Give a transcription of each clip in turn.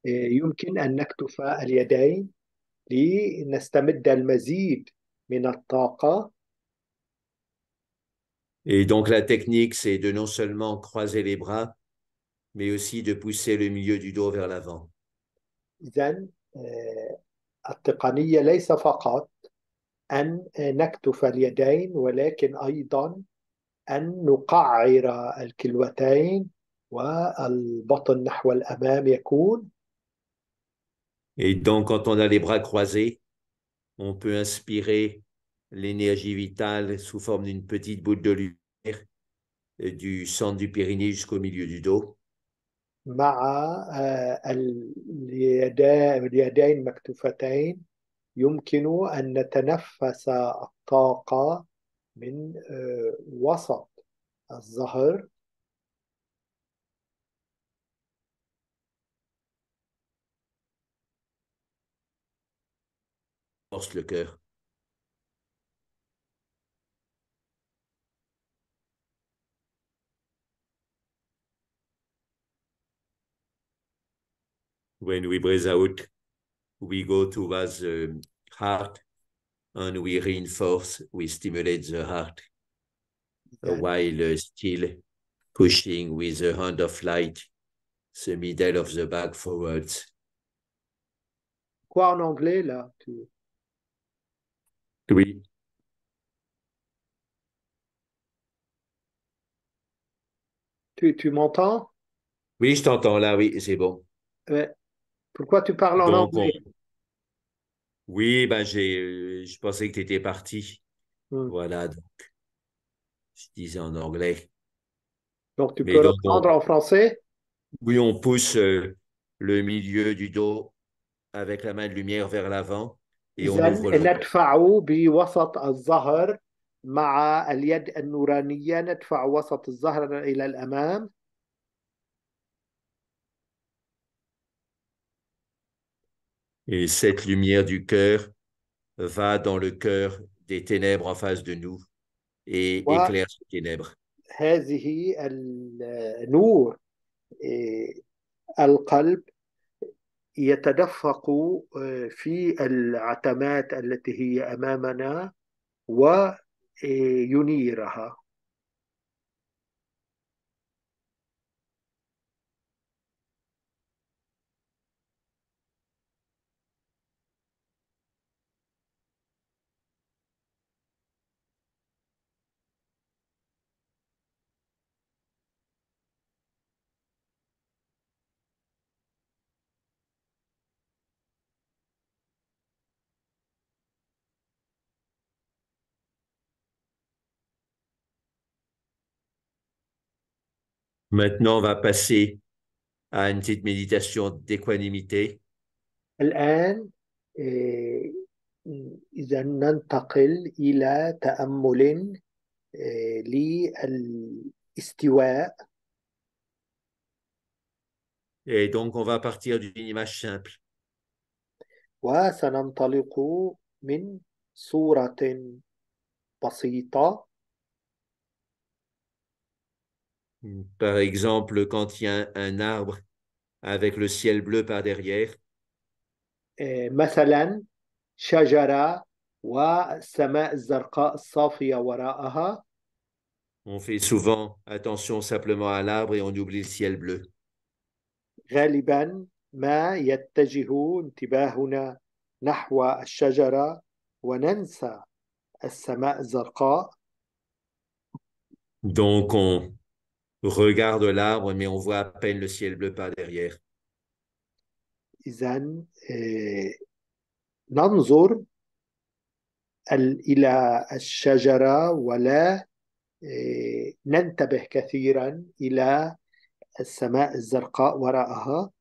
يمكن أن نكتف اليدين لنستمد المزيد من الطاقة. Et donc la technique, c'est de non seulement croiser les bras, mais aussi de pousser le milieu du dos vers l'avant. إذن التقنية ليس فقط أن نكتف اليدين، ولكن أيضا أن نقعر الكلوتين والبطن نحو الأمام يكون. Et donc quand on a les bras croisés, on peut inspirer l'énergie vitale sous forme d'une petite boule de lumière du centre du périnée jusqu'au milieu du dos. مع اليدين مكتوفتين يمكن أن نتنفس الطاقة من وسط الظهر. Force le cœur. When we breathe out, we go towards the heart and we reinforce, we stimulate the heart while still pushing with the hand of light the middle of the back forwards. Quoi en anglais là? Oui, Tu m'entends? oui, je t'entends là, oui, c'est bon. Ouais. Pourquoi tu parles en Donc, anglais? oui, ben je pensais que tu étais parti. Hmm. Voilà, donc, je disais en anglais. Donc tu Mais peux donc, reprendre en français? oui, on pousse le milieu du dos avec la main de lumière vers l'avant et on إذا ouvre le ventre. ندفع بوسط الظهر مع اليد النورانية، ندفع وسط الظهر إلى الأمام. Et cette lumière du cœur va dans le cœur des ténèbres en face de nous et éclaire ces ténèbres. وهذه النور القلب يتدفق في العتمات التي هي أمامنا وينيرها. Maintenant, on va passer à une petite méditation d'équanimité. الآن آه، إذا ننتقل إلى تأمل للاستواء. Et donc, on va partir d'une image simple. وسننطلق من صورة بسيطة. Par exemple, quand il y a un arbre avec le ciel bleu par derrière, مثلا شجرة والسماء الزرقاء الصافية وراءها. on fait souvent attention simplement à l'arbre et on oublie le ciel bleu. غالبا ما يتجه انتباهنا نحو الشجرة وننسى السماء الزرقاء. Donc, on regarde l'arbre, mais on voit à peine le ciel bleu par derrière. إذا ننظر إلى الشجرة ولا ننتبه كثيرا إلى السماء الزرقاء وراءها.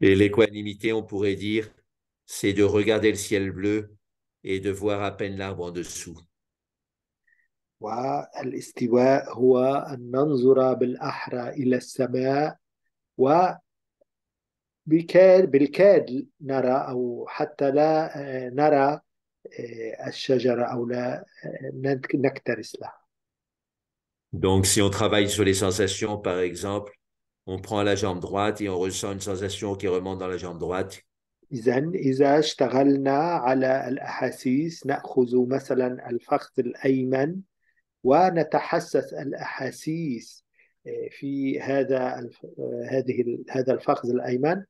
Et l'équanimité, on pourrait dire, c'est de regarder le ciel bleu et de voir à peine l'arbre en dessous. والاستواء هو أن ننظر بالأحرى إلى السماء، وبالكاد نرى أو حتى لا نرى الشجرة أو لا نكترث لها. Donc, si on travaille sur les sensations, par exemple, on prend la jambe droite et on ressent une sensation qui remonte dans la jambe droite. إذا اشتغلنا على الأحاسيس نأخذ مثلا الفخذ الأيمن ونتحسس الأحاسيس في هذا الفخذ الأيمن.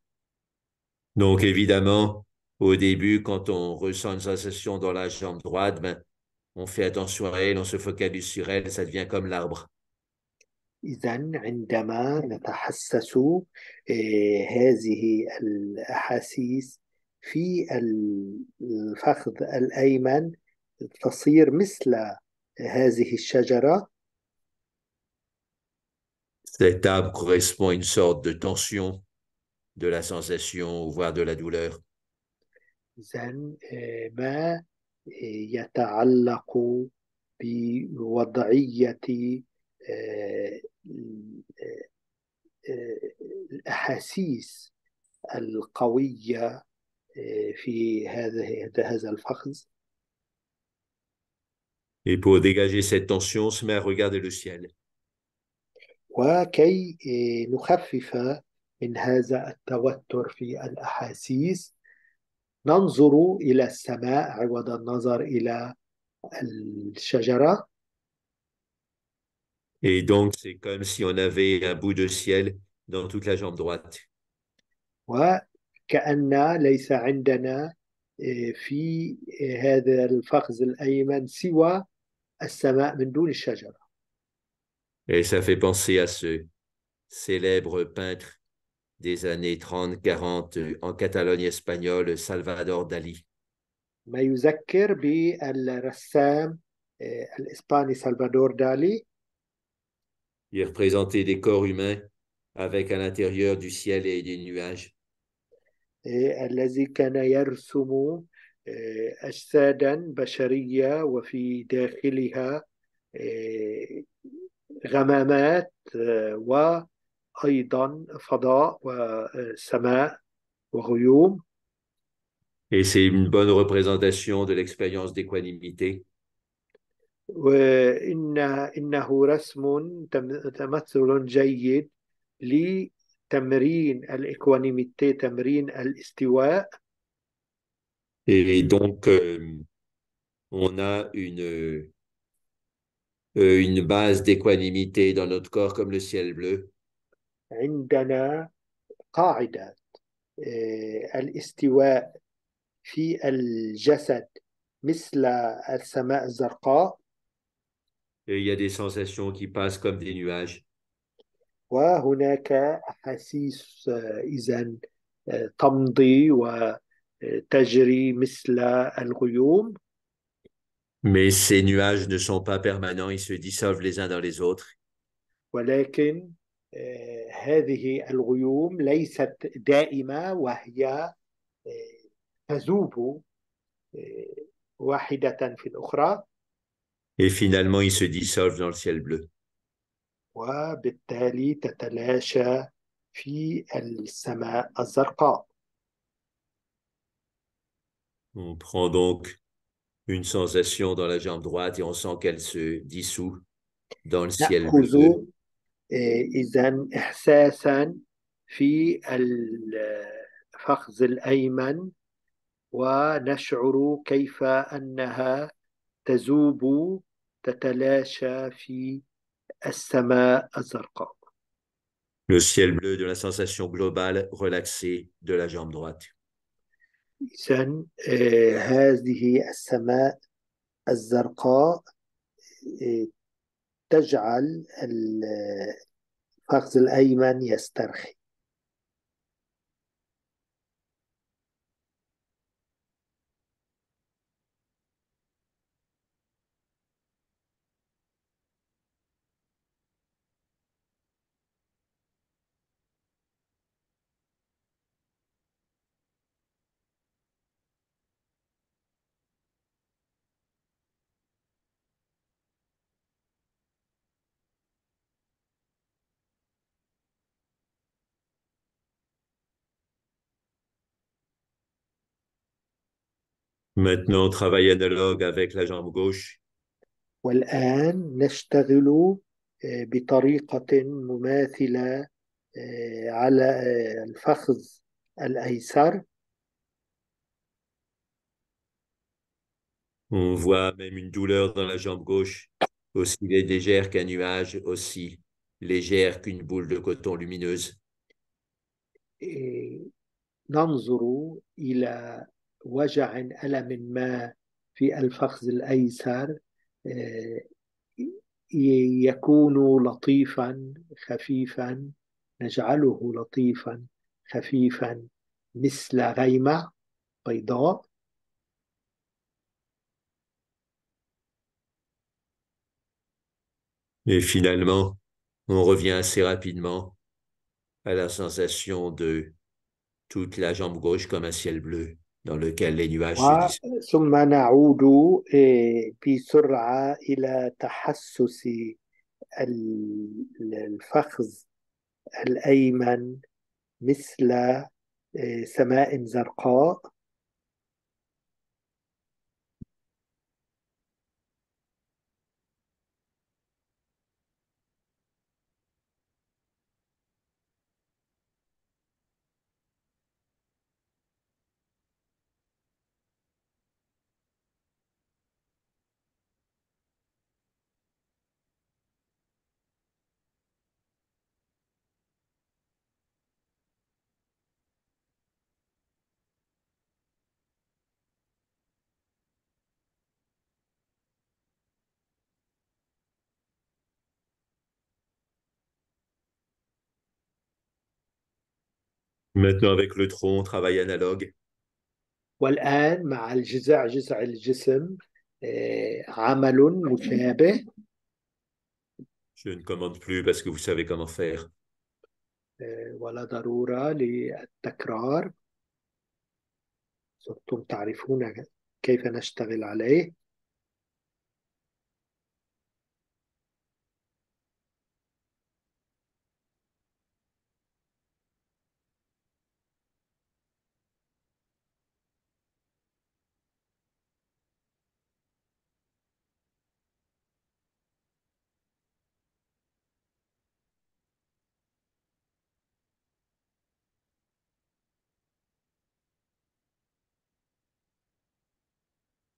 Donc, évidemment, au début, quand on ressent une sensation dans la jambe droite, ben, on fait attention à elle, on se focalise sur elle, ça devient comme l'arbre. إذا عندما نتحسس هذه الأحاسيس في الفخذ الأيمن تصير مثل هذه الشجرة. Cet arbre correspond à une sorte de tension, de la sensation, voire de la douleur. إذا ما يتعلق بوضعية آه، الأحاسيس القوية في هذا الفخذ. Et pour dégager cette tension, on se met à regarder le ciel. وكي نخفف من هذا التوتر في الأحاسيس ننظر إلى السماء عوض النظر إلى الشجرة. Et donc, c'est comme si on avait un bout de ciel dans toute la jambe droite. وكأن ليس عندنا في هذا الفخذ الأيمن سوى السماء من دون الشجرة. Et ça fait penser à ce célèbre peintre des années 30-40 en Catalogne espagnole, Salvador Dali. ما يذكر بالرسام الإسباني سلفادور دالي. Il représentait des corps humains avec à l'intérieur du ciel et des nuages. الذي كان يرسم أجسادا بشرية وفي داخلها غمامات وأيضا فضاء وسماء وغيوم. Et c'est une bonne représentation de l'expérience d'équanimité. وإنه رسم تمثل جيد لتمرين الإكوانيميتي، تمرين الاستواء. Et donc, on a une base d'équanimité dans notre corps comme le ciel bleu. عندنا قاعدة الاستواء في الجسد مثل السماء الزرقاء. Et il y a des sensations qui passent comme des nuages. وهناك أحاسيس إذن تمضي وتجري مثل الغيوم. Mais ces nuages ne sont pas permanents, ils se dissolvent les uns dans les autres. ولكن هذه الغيوم ليست دائمة وهي تذوب واحدة في الأخرى. Et finalement, ils se dissolvent dans le ciel bleu. وبالتالي تتلاشى في السماء الزرقاء. On prend donc une sensation dans la jambe droite et on sent qu'elle se dissout dans le ciel نأخذ bleu. إذن إحساسا في الفخذ الأيمن ونشعر كيف أنها تذوب تتلاشى في السماء الزرقاء. Le ciel bleu de la sensation globale relaxée de la jambe droite. إذن هذه السماء الزرقاء تجعل الفخذ الأيمن يسترخي. Maintenant, travail analogue avec la jambe gauche. والآن نشتغل بطريقة مماثلة على الفخذ الأيسر. On voit même une douleur dans la jambe gauche, aussi légère qu'un nuage, aussi légère qu'une boule de coton lumineuse. ننظر إلى وجع ألم ما في الفخذ الأيسر، يكون لطيفا خفيفا، نجعله لطيفا خفيفا مثل غيمة بيضاء. Et finalement, on revient assez rapidement à la sensation de toute la jambe gauche comme un ciel bleu dans lequel les nuages se dissipent. ثم نعود بسرعة إلى تحسس الفخذ الأيمن مثل سماء زرقاء. Maintenant, avec le tronc, travail analogue. والآن مع الجذع، جذع الجسم، عمل مشابه. Je ne commande plus parce que vous savez comment faire. ولا ضرورة للتكرار، صرتم تعرفون كيف نشتغل عليه.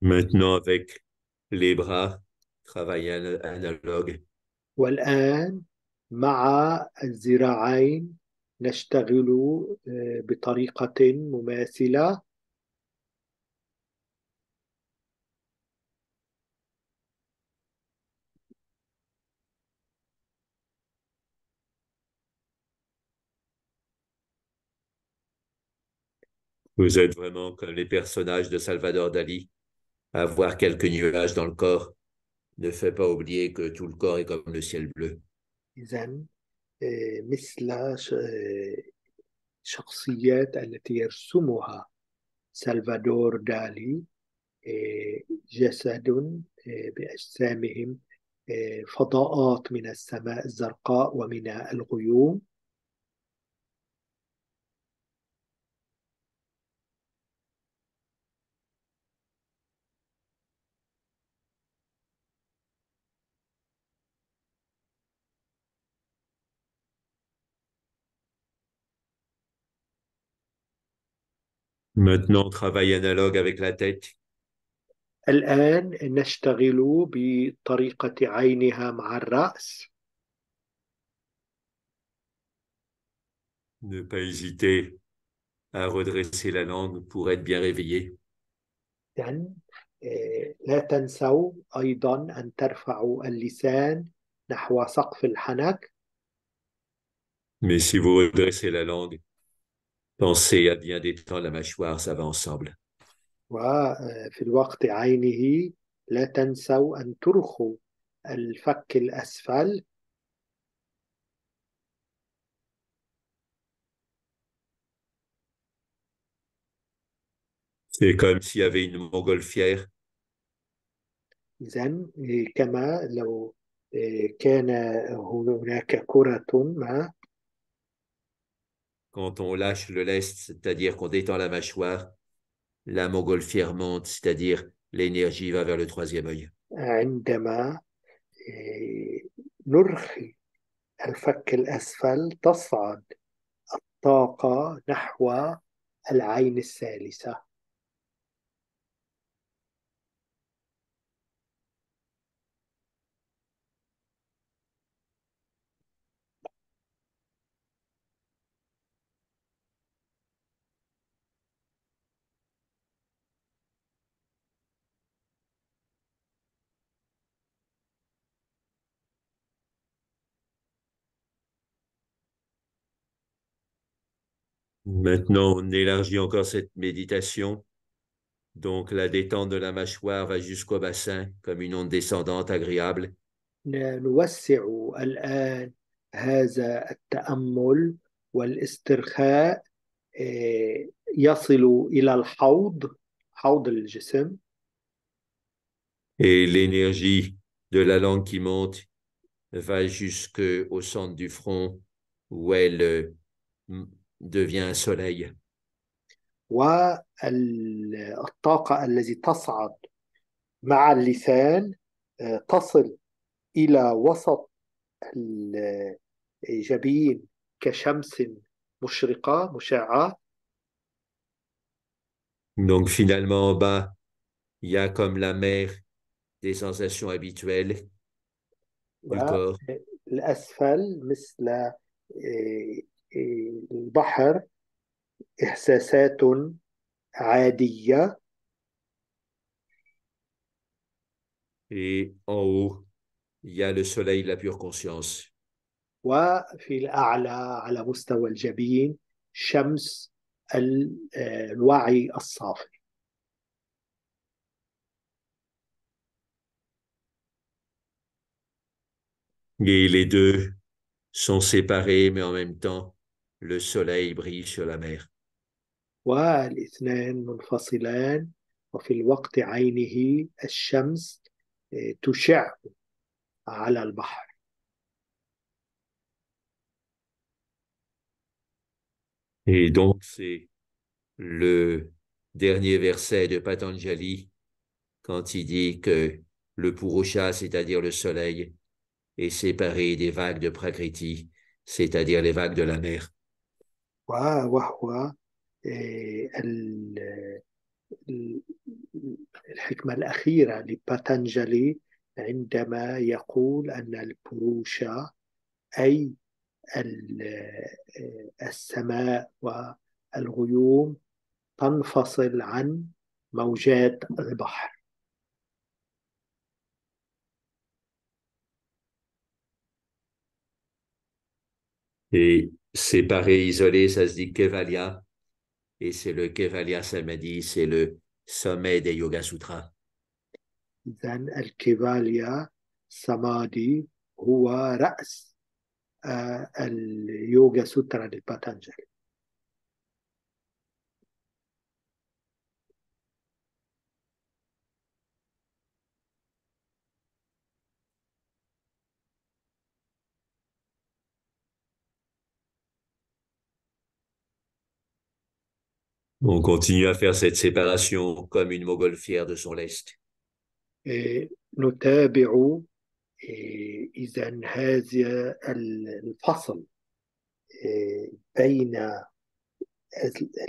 Maintenant, avec les bras, travail analogue. والآن مع الذراعين نشتغل بطريقة مماثلة. Vous êtes vraiment comme les personnages de Salvador Dali. Avoir quelques nuages dans le corps ne fait pas oublier que tout le corps est comme le ciel bleu. إذن مثل شخصيات التي يرسمها سلفادور دالي، جسد بأجسامهم فضاءات من السماء الزرقاء ومن الغيوم. Maintenant, travail analogue avec la tête. الآن نشتغل بطريقة عينها مع الرأس. Ne pas hésiter à redresser la langue pour être bien réveillé. إذن لا تنسوا أيضا أن ترفعوا اللسان نحو سقف الحنك. Mais si vous redressez la langue, pensez à bien détendre la mâchoire, ça va ensemble. وفي الوقت عينه لا تنسوا أن ترخوا الفك الأسفل. C'est comme s'il y avait une montgolfière. إذن كما لو كان هناك كرة ما. Quand on lâche le lest, c'est-à-dire qu'on détend la mâchoire, la montgolfière monte, c'est-à-dire l'énergie va vers le troisième œil. عندما نرخي الفك الأسفل تصعد طاقة نحو العين الثالثة. Maintenant, on élargit encore cette méditation. Donc, la détente de la mâchoire va jusqu'au bassin comme une onde descendante agréable. نوسع الآن هذا التأمل والاسترخاء، يصل إلى الحوض، حوض الجسم. Et l'énergie de la langue qui monte va jusqu'au centre du front où elle devient un soleil. والطاقة التي تصعد مع اللسان تصل إلى وسط الجبين كشمس مشرقة مشعة. Donc, finalement, en bas, il y a comme la mer des sensations habituelles du corps. والأسفل مثل البحر، إحساسات عادية. Et en haut, il y a le soleil de la pure conscience. وفي الأعلى على مستوى الجبين شمس الوعي الصافي. Et les deux sont séparés, mais en même temps, le soleil brille sur la mer. والاثنان منفصلان، وفي الوقت عينه الشمس تشع على البحر. Et donc, c'est le dernier verset de Patanjali quand il dit que le Purusha, c'est-à-dire le soleil, est séparé des vagues de Prakriti, c'est-à-dire les vagues de la mer. وهو الحكمة الأخيرة لباتنجلي عندما يقول أن البروشا أي السماء والغيوم تنفصل عن موجات البحر. Et séparé, isolé, ça se dit Kevalya, et c'est le Kevalya Samadhi, c'est le sommet des Yoga Sutras. إذا الكيفاليا سمادي هو رأس اليوغا سوترا لباتنجلي. On continue à faire cette séparation comme une montgolfière de son lest. نتابع إذا هذا الفصل بين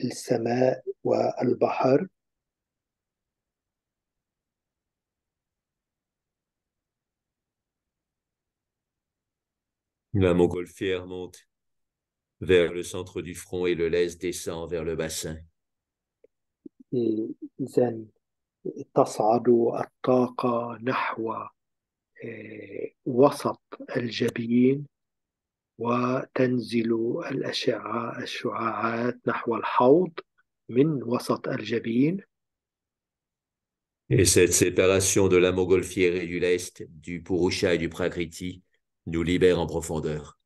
السماء والبحر. La montgolfière monte vers le centre du front et le lest descend vers le bassin. إذا تصعد الطاقة نحو وسط الجبين، وتنزل الشعاعات نحو الحوض من وسط الجبين. Et cette séparation de la montgolfière et du lest, du Purusha et du Prakriti, nous libère en profondeur.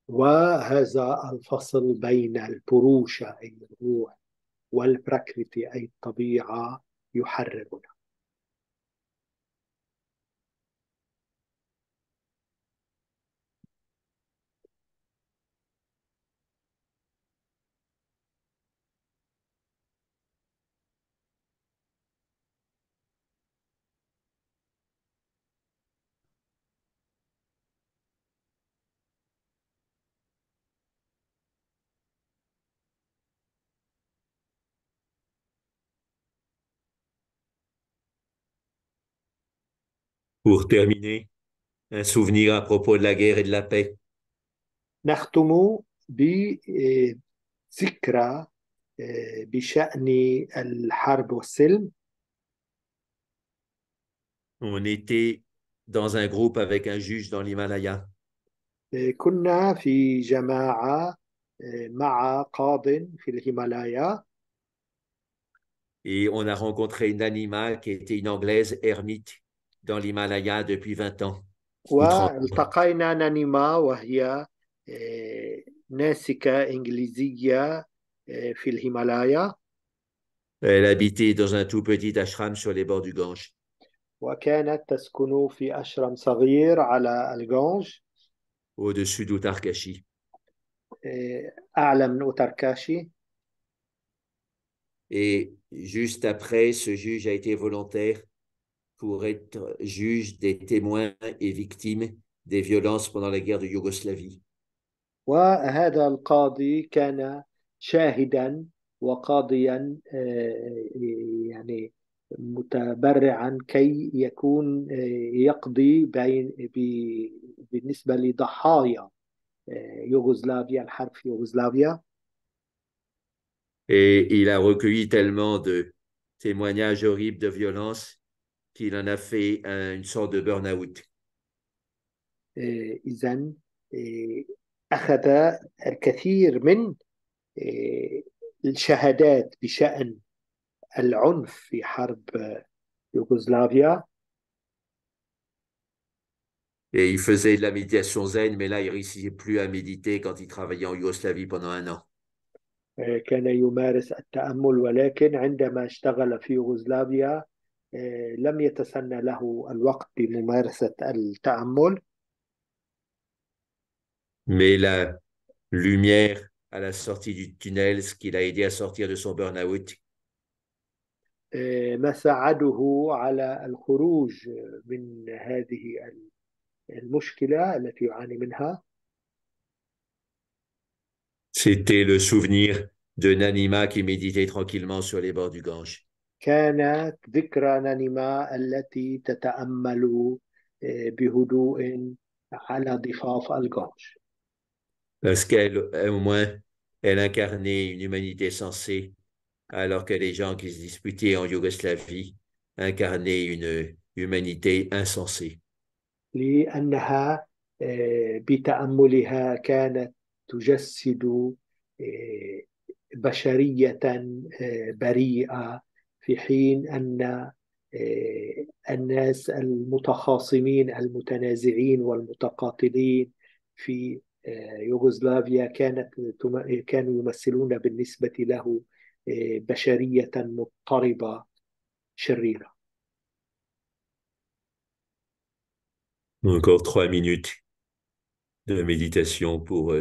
وهذا الفصل بين البروشة أي الروح والبراكريتي أي الطبيعة يحررنا. Pour terminer, un souvenir à propos de la guerre et de la paix. نختم بذكرى بشأن الحرب والسلم. On était dans un groupe avec un juge dans l'Himalaya كنا في جماعة مع قاض في الهيمالايا. et on a rencontré une Anima qui était une Anglaise ermite dans l'Himalaya depuis 20 ans ou 30 ans. والتقينا نانيما وهي ناسكة إنجليزية في الهيمالايا. Elle habitait dans un tout petit ashram sur les bords du Gange, وكانت تسكن في أشرم صغير على الجونج au-dessus d'Uttarkashi. أعلى من أوتاركاشي. Et juste après, ce juge a été volontaire pour être juge des témoins et victimes des violences pendant la guerre de Yougoslavie. وهذا القاضي كان شاهدا وقاضيا يعني متبرعا كي يكون يقضي بالنسبة لضحايا يوغوسلافيا، الحرب في يوغوسلافيا. Et il a recueilli tellement de témoignages horribles de violence qu'il en a fait une sorte de burn-out. إذن أخذ الكثير من الشهادات بشأن العنف في حرب يوغوسلافيا. Et il faisait de la méditation zen, mais là, il ne réussissait plus à méditer quand il travaillait en Yougoslavie pendant 1 an. كان يمارس التأمل، ولكن عندما اشتغل في يوغوسلافيا لم يتسنى له الوقت بممارسة التأمل. Mais la lumière à la sortie du tunnel, ce qui l'a aidé à sortir de son burn-out, ما ساعده على الخروج من هذه المشكلة التي يعاني منها c'était le souvenir de Nanima qui méditait tranquillement sur les bords du Gange. كانت ذكرى نانيما التي تتأمل بهدوء على ضفاف الجونج. Parce qu'elle, au moins, elle incarnait une humanité sensée, alors que les gens qui se disputaient en Yougoslavie incarnaient une humanité insensée. لأنها بتأملها كانت تجسد آه، بشرية بريئة، في حين أن الناس المتخاصمين المتنازعين والمتقاتلين في يوغوسلافيا كانوا يمثلون بالنسبة له بشرية مضطربة شريرة. Encore 3 minutes de méditation pour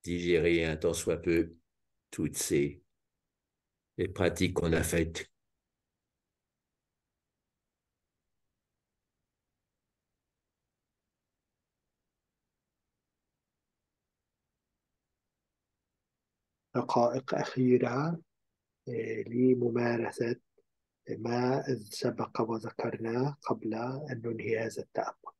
digérer un tant soit peu toutes ces les pratiques qu'on a faites. دقائق أخيرة لممارسة ما سبق وذكرناه قبل أن ننهي هذا التأمل.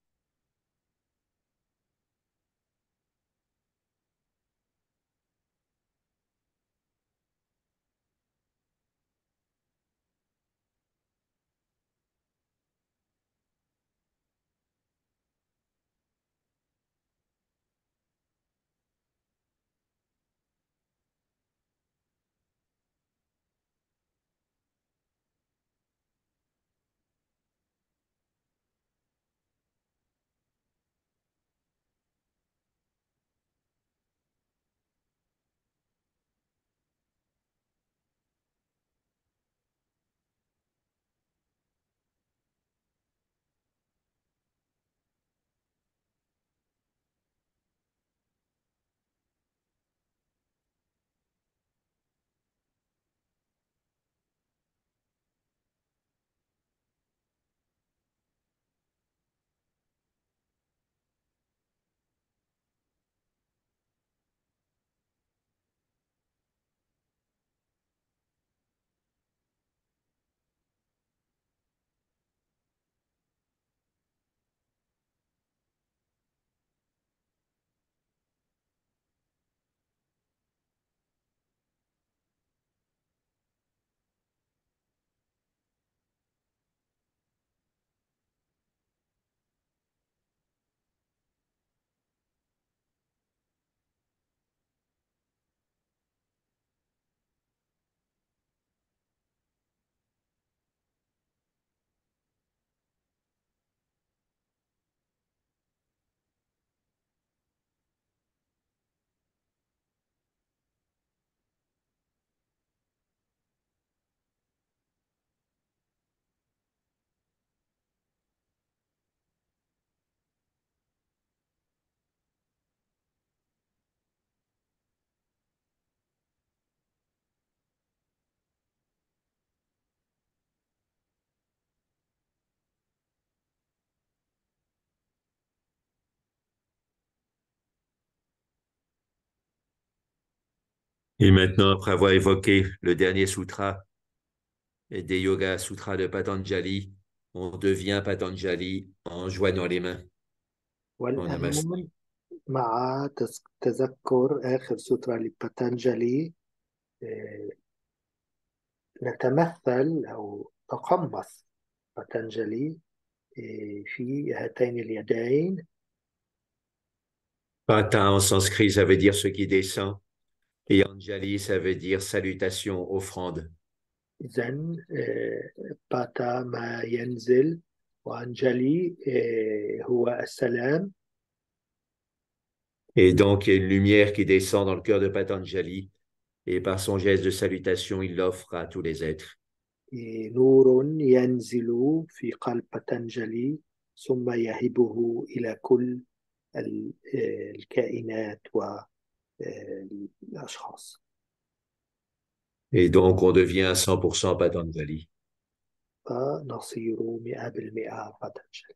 Et maintenant, après avoir évoqué le dernier sutra et des Yoga Sutras de Patanjali, on devient Patanjali en joignant les mains, en والآن namasté. مع تذكر آخر سوترا لباتانجالي، آه، نتمثل أو تقمص باتانجالي في هاتين اليدين. Pata en sanskrit, ça veut dire ce qui descend. Et Anjali, ça veut dire salutation, offrande. إذن باتا ما ينزل، وأنجلي هو السلام. Et donc, il y a une lumière qui descend dans le cœur de Patanjali. Et par son geste de salutation, il l'offre à tous les êtres. نور ينزل في قلب باتانجالي ثم يهبه إلى كل الكائنات والأشخاص. Et donc, on devient à 100% Patanjali. فنصير 100% باتانجالي.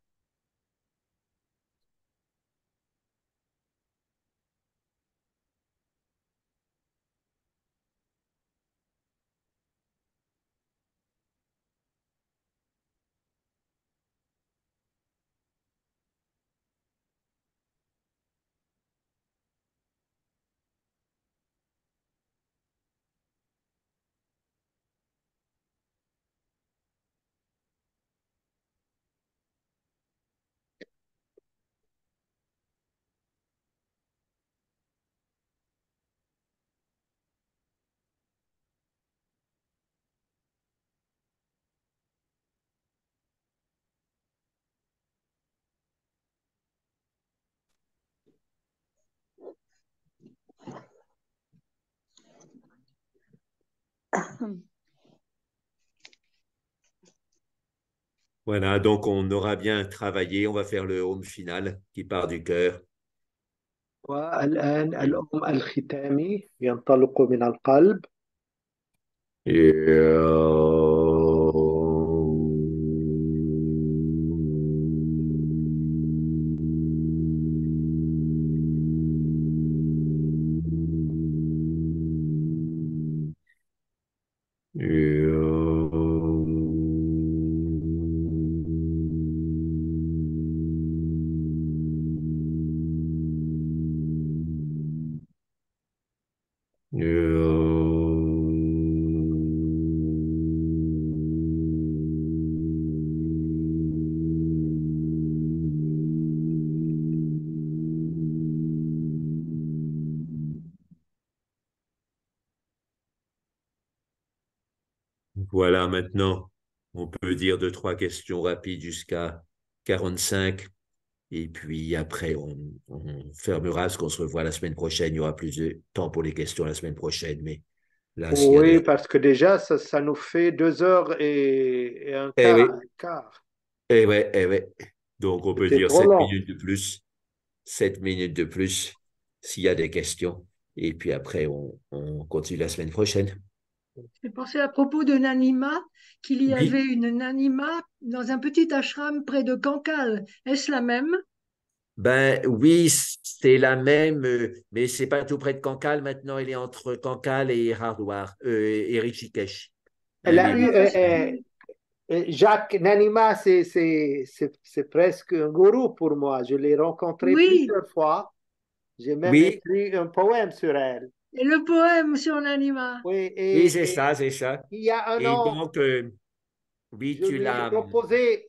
Voilà, donc on aura bien travaillé. On va faire le home final qui part du cœur. والآن الأم الختامي ينطلق من القلب. Et voilà, maintenant, on peut dire deux, trois questions rapides jusqu'à 45. Et puis après, on fermera parce qu'on se revoit la semaine prochaine. Il y aura plus de temps pour les questions la semaine prochaine. Mais là, s'il y a Oui, des... parce que déjà, ça nous fait 2 heures et un Eh quart. oui, eh ouais, eh ouais. Donc, on peut C'était dire trop 7 long. minutes de plus, 7 minutes de plus s'il y a des questions. Et puis après, on continue la semaine prochaine. J'ai pensé à propos de Nanima qu'il y avait Oui, une Nanima dans un petit ashram près de Cancale. Est-ce la même? ben oui, c'est la même, mais c'est pas tout près de Cancale. Maintenant, elle est entre Cancale et Hardwar, et Rishikesh. Elle Un a des eu, deux. Parce que Jacques Nanima, c'est presque un gourou pour moi. Je l'ai rencontré oui, plusieurs fois. J'ai même Oui, écrit un poème sur elle. et le poème sur Nanima. Oui, oui, et c'est ça. il y a un Et an, donc, oui, je tu lui ai l'as. proposé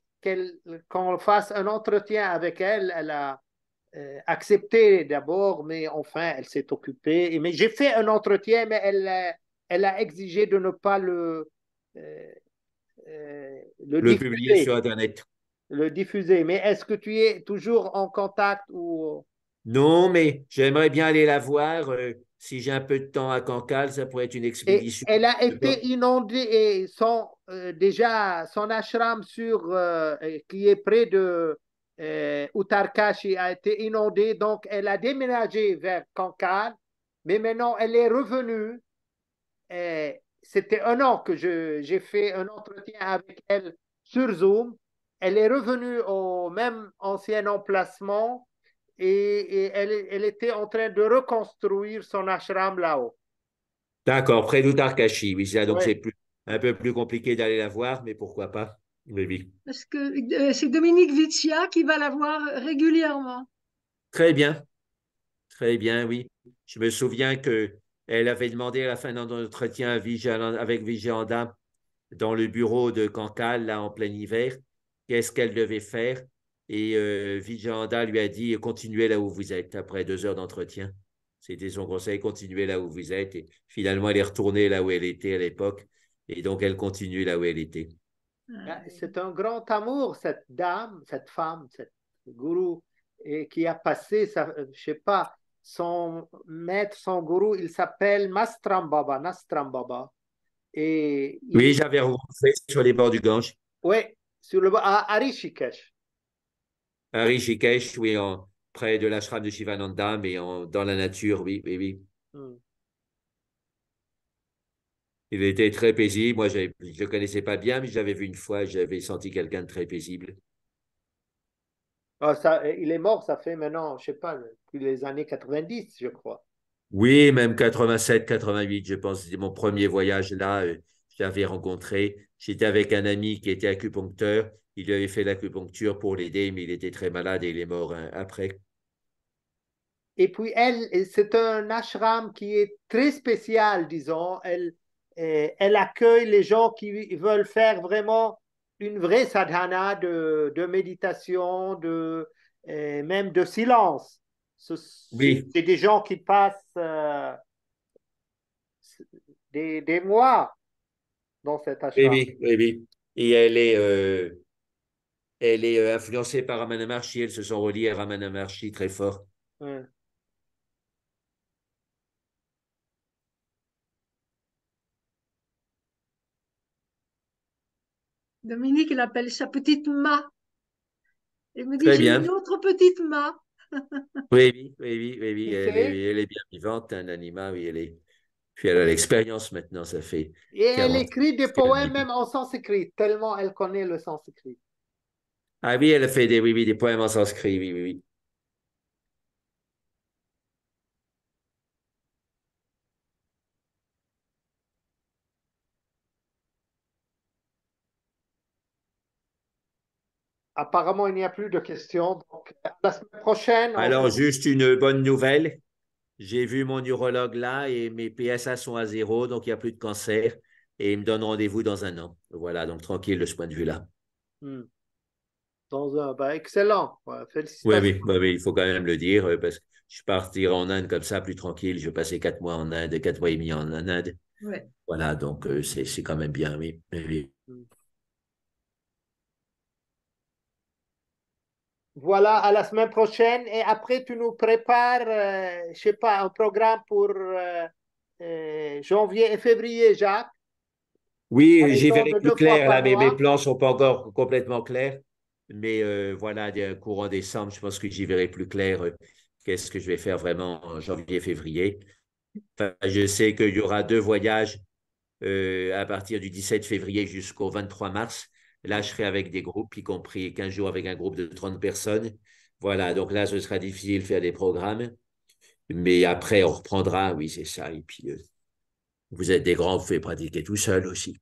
qu'on fasse un entretien avec elle. Elle a accepté d'abord, mais enfin, elle s'est occupée. Mais j'ai fait un entretien, mais elle a exigé de ne pas euh, le Le publier sur diffuser. Internet. Le diffuser. Mais est-ce que tu es toujours en contact ou... Non, mais j'aimerais bien aller la voir. Si j'ai un peu de temps à Cancale, ça pourrait être une Et expédition. elle a été inondée et déjà son ashram qui est près de Uttarkashi a été inondé, donc elle a déménagé vers Kankal, mais maintenant elle est revenue. C'était un an que j'ai fait un entretien avec elle sur Zoom. Elle est revenue au même ancien emplacement et elle était en train de reconstruire son ashram là-haut. D'accord, près d'Outarkashi, oui, donc Oui. c'est un peu plus compliqué d'aller la voir, mais pourquoi pas? Oui, oui. Parce que c'est Dominique Vitia qui va la voir régulièrement. Très bien, oui. Je me souviens que elle avait demandé à la fin de notre entretien avec Vigilanda dans le bureau de Cancale, là, en plein hiver, qu'est-ce qu'elle devait faire. Et Vigilanda lui a dit, continuez là où vous êtes, après 2 heures d'entretien. C'était son conseil, continuez là où vous êtes. Et finalement, elle est retournée là où elle était à l'époque. Et donc, elle continue là où elle était. Ah, C'est un grand amour, cette dame, cette femme, cette gourou, et qui a passé, je sais pas, son maître, son gourou, il s'appelle Mastrambaba, Nastrambaba. Et Oui, j'avais rencontré sur les bords du Gange. oui, à Rishikesh. À Rishikesh, oui, près de l'ashram de Shivananda, mais dans la nature, oui, oui, oui. Hmm. Il était très paisible. Moi, je ne le connaissais pas bien, mais j'avais vu une fois, j'avais senti quelqu'un de très paisible. Ah, il est mort, ça fait maintenant, je sais pas, depuis les années 90, je crois. Oui, même 87, 88, je pense. C'était mon premier voyage là. Je l'avais rencontré. J'étais avec un ami qui était acupuncteur. Il lui avait fait l'acupuncture pour l'aider, mais il était très malade et il est mort après. Et puis elle, c'est un ashram qui est très spécial, disons. Elle accueille les gens qui veulent faire vraiment une vraie sadhana de méditation, même de silence. Oui, C'est des gens qui passent des mois dans cet oui, ashram. oui, oui, oui. Et elle est influencée par Ramana Maharshi. Elles se sont reliées à Ramana Maharshi très fort. Ouais. Dominique, il appelle sa petite Ma. Il me dit, Très j'ai bien. une autre petite Ma. Oui, oui, oui, oui, oui, oui. Qui c'est? Elle est bien vivante, un animal, oui, elle est. Puis elle a l'expérience maintenant, ça fait Et elle 40 écrit des qu'elle poèmes médite. même en sanskrit, tellement elle connaît le sanskrit. Ah oui, elle a fait oui, oui, des poèmes en sanskrit, oui, oui, oui. Apparemment, il n'y a plus de questions. Donc, la semaine prochaine, on se Alors, dit. juste une bonne nouvelle. J'ai vu mon urologue là et mes PSA sont à 0, donc il n'y a plus de cancer. Et il me donne rendez-vous dans un an. Voilà, donc tranquille de ce point de vue-là. Hmm. Excellent. Ouais, Oui, félicitations. oui, oui, oui, il faut quand même le dire parce que je suis parti en Inde comme ça, plus tranquille. Je vais passer 4 mois en Inde, 4 mois et demi en Inde. Ouais. Voilà, donc c'est quand même bien, oui. Oui, oui. Hmm. Voilà, à la semaine prochaine. Et après, tu nous prépares, je sais pas, un programme pour janvier et février, Jacques, à Oui, j'y raison verrai de plus 2 fois clair par là, mais mes mois. plans sont pas encore complètement clairs. Mais voilà, courant décembre, je pense que j'y verrai plus clair. Qu'est-ce que je vais faire vraiment en janvier, février. Enfin, je sais qu'il y aura 2 voyages à partir du 17 février jusqu'au 23 mars. Là, je serai avec des groupes, y compris 15 jours avec un groupe de 30 personnes. Voilà, donc là, ce sera difficile de faire des programmes. Mais après, on reprendra, oui, c'est ça. Et puis, vous êtes des grands, vous pouvez pratiquer tout seul aussi.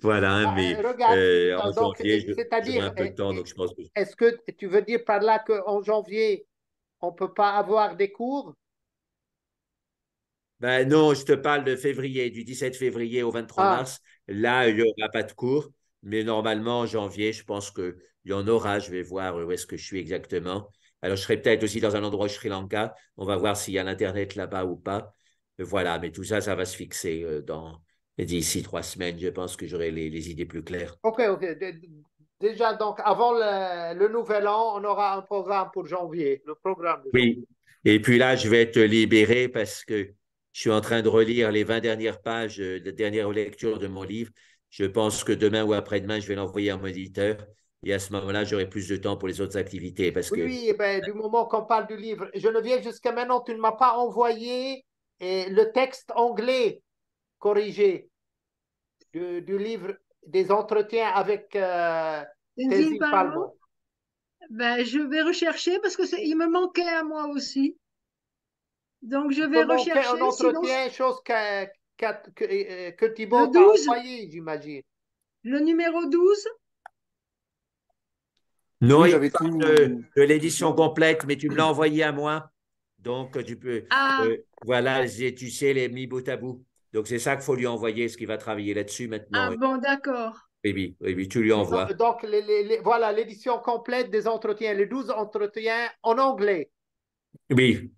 Voilà, hein, mais Regarde, en donc, janvier, j'aurai c'est-à-dire, un peu de temps, donc je pense que… est-ce que tu veux dire par là qu'en janvier, on ne peut pas avoir des cours? Ben non, je te parle de février, du 17 février au 23 Ah, mars. Là, il n'y aura pas de cours, mais normalement, en janvier, je pense qu'il y en aura. Je vais voir où est-ce que je suis exactement. Alors, je serai peut-être aussi dans un endroit au Sri Lanka. On va voir s'il y a l'Internet là-bas ou pas. Voilà, mais tout ça, ça va se fixer d'ici 3 semaines. Je pense que j'aurai les idées plus claires. ok, ok. Déjà, donc, avant le nouvel an, on aura un programme pour janvier, le programme de janvier. Oui. Et puis là, je vais être libéré parce que je suis en train de relire les 20 dernières pages, la dernière lecture de mon livre. Je pense que demain ou après-demain, je vais l'envoyer à mon éditeur. Et à ce moment-là, j'aurai plus de temps pour les autres activités parce Oui, que… oui, eh ben, du moment qu'on parle du livre, Geneviève, jusqu'à maintenant, tu ne m'as pas envoyé le texte anglais corrigé du livre des entretiens avec Tenzin Tenzin Palmo. Palmo. Ben, je vais rechercher parce que il me manquait à moi aussi. Donc, je Il vais peut manquer rechercher. un Sinon, entretien, chose que le Thibaut t'a 12, envoyé, j'imagine. le numéro 12. Non, Oui, il j'avais parle tout. de l'édition complète, mais tu me l'as envoyé à moi. Donc, tu peux. Ah, Voilà, tu sais, les mis bout à bout. Donc, c'est ça qu'il faut lui envoyer, ce qu'il va travailler là-dessus maintenant. ah Oui, bon, d'accord. oui, oui, oui, oui, tu lui envoies. Donc, voilà l'édition complète des entretiens, les 12 entretiens en anglais. Oui,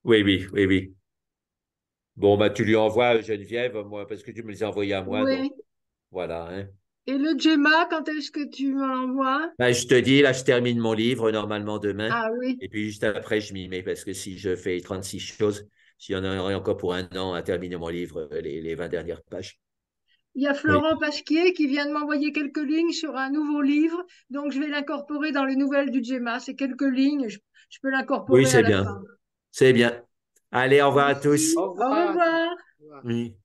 oui, oui, oui, oui. Bon, bah, tu lui envoies, Geneviève, moi, parce que tu me les as envoyés à moi. Donc, Oui. voilà. Hein. Et le Gemma, quand est-ce que tu me l'envoies? Ben, je te dis, là, je termine mon livre normalement demain. Ah oui. Et puis, juste après, je m'y mets parce que si je fais 36 choses, s'il y en aurait encore pour un an à terminer mon livre, les 20 dernières pages. Il y a Oui, Florent Pasquier qui vient de m'envoyer quelques lignes sur un nouveau livre, donc je vais l'incorporer dans les nouvelles du Gemma. C'est quelques lignes, je peux oui, l'incorporer à c'est la bien. fin. C'est bien. Allez, au revoir à tous. Merci, Au au revoir. revoir. Oui.